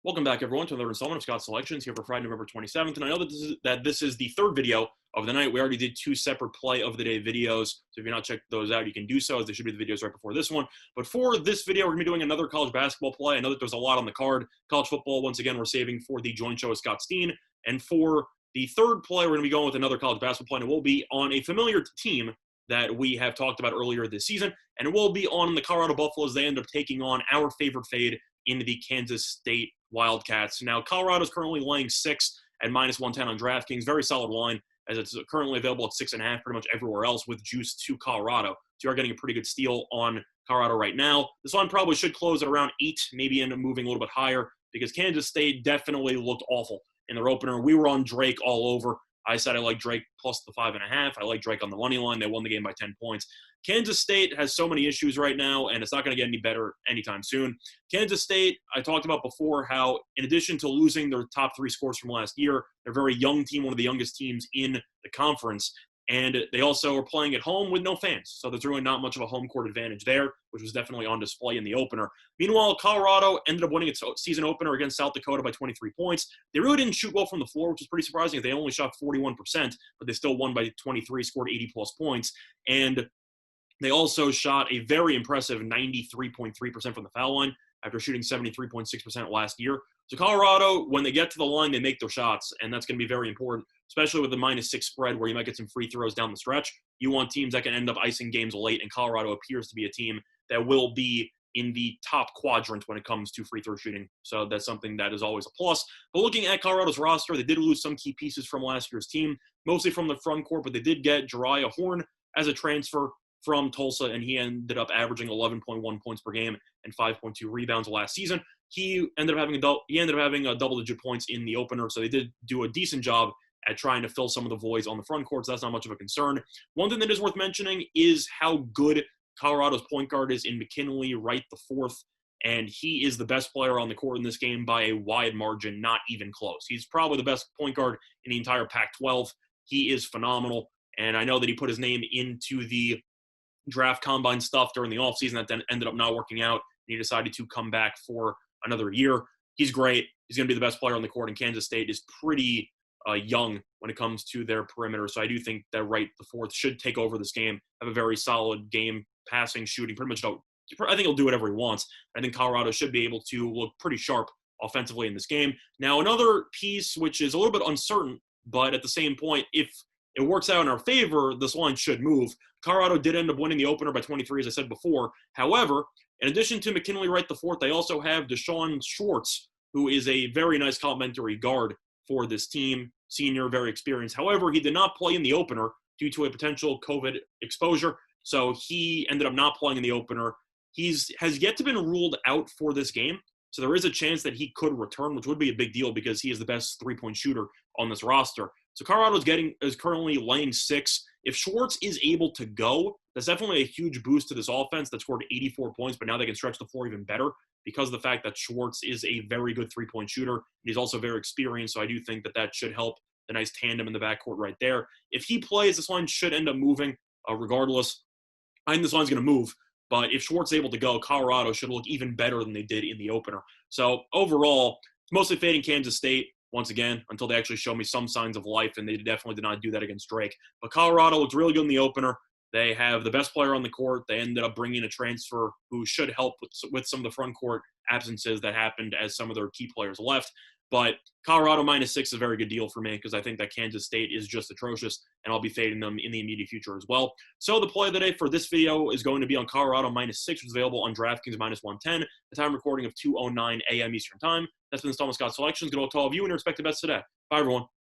Welcome back, everyone, to another installment of Scott's Selections here for Friday, November 27th. And I know that this is the third video of the night. We already did two separate play of the day videos. So if you're not checked those out, you can do so, as they should be the videos right before this one. But for this video, we're going to be doing another college basketball play. I know that there's a lot on the card. College football, once again, we're saving for the joint show with Scott Steen. And for the third play, we're going to be going with another college basketball play, and it will be on a familiar team that we have talked about earlier this season. And it will be on the Colorado Buffaloes. They end up taking on our favorite fade into the Kansas State Wildcats. Now, Colorado is currently laying 6 at -110 on DraftKings. Very solid line, as it's currently available at 6.5 pretty much everywhere else with juice to Colorado. So you are getting a pretty good steal on Colorado right now. This line probably should close at around 8, maybe end up moving a little bit higher, because Kansas State definitely looked awful in their opener. We were on Drake all over. I said I like Drake plus the 5.5. I like Drake on the money line. They won the game by 10 points. Kansas State has so many issues right now, and it's not going to get any better anytime soon. Kansas State, I talked about before how, in addition to losing their top 3 scores from last year, they're a very young team, one of the youngest teams in the conference. And they also are playing at home with no fans. So there's really not much of a home court advantage there, which was definitely on display in the opener. Meanwhile, Colorado ended up winning its season opener against South Dakota by 23 points. They really didn't shoot well from the floor, which is pretty surprising. They only shot 41%, but they still won by 23, scored 80-plus points. And they also shot a very impressive 93.3% from the foul line after shooting 73.6% last year. So Colorado, when they get to the line, they make their shots, and that's going to be very important, especially with the -6 spread where you might get some free throws down the stretch. You want teams that can end up icing games late, and Colorado appears to be a team that will be in the top quadrant when it comes to free throw shooting. So that's something that is always a plus. But looking at Colorado's roster, they did lose some key pieces from last year's team, mostly from the front court, but they did get Jariah Horn as a transfer from Tulsa, and he ended up averaging 11.1 points per game and 5.2 rebounds last season. He ended up having a double-digit points in the opener, so they did do a decent job at trying to fill some of the voids on the front court, so that's not much of a concern. One thing that is worth mentioning is how good Colorado's point guard is in McKinley Wright IV, and he is the best player on the court in this game by a wide margin, not even close. He's probably the best point guard in the entire Pac-12. He is phenomenal, and I know that he put his name into the draft combine stuff during the offseason that then ended up not working out, and he decided to come back for another year. He's great. He's going to be the best player on the court, and Kansas State is pretty young when it comes to their perimeter. So I do think that Wright IV should take over this game, have a very solid game, passing, shooting, pretty much. I think he'll do whatever he wants. I think Colorado should be able to look pretty sharp offensively in this game. Now, another piece, which is a little bit uncertain, but at the same point, if it works out in our favor, this line should move. Colorado did end up winning the opener by 23, as I said before. However, in addition to McKinley Wright IV, they also have Deshaun Schwartz, who is a very nice complimentary guard for this team. Senior, very experienced. However, he did not play in the opener due to a potential COVID exposure, so he ended up not playing in the opener. Has yet to been ruled out for this game, so there is a chance that he could return, which would be a big deal because he is the best three-point shooter on this roster. So Colorado is currently laying 6. If Schwartz is able to go, that's definitely a huge boost to this offense that scored 84 points, but now they can stretch the floor even better because of the fact that Schwartz is a very good three-point shooter. He's also very experienced, so I do think that that should help the nice tandem in the backcourt right there. If he plays, this line should end up moving regardless. I think this line's going to move, but if Schwartz is able to go, Colorado should look even better than they did in the opener. So overall, it's mostly fading Kansas State, once again, until they actually show me some signs of life, and they definitely did not do that against Drake. But Colorado looked really good in the opener. They have the best player on the court. They ended up bringing a transfer who should help with some of the front court absences that happened as some of their key players left. But Colorado -6 is a very good deal for me because I think that Kansas State is just atrocious, and I'll be fading them in the immediate future as well. So the play of the day for this video is going to be on Colorado -6, which is available on DraftKings -110. The time recording of 2:09 a.m. Eastern Time. That's been the installment Scott Selections. Good luck to all of you and your respective bets today. Bye, everyone.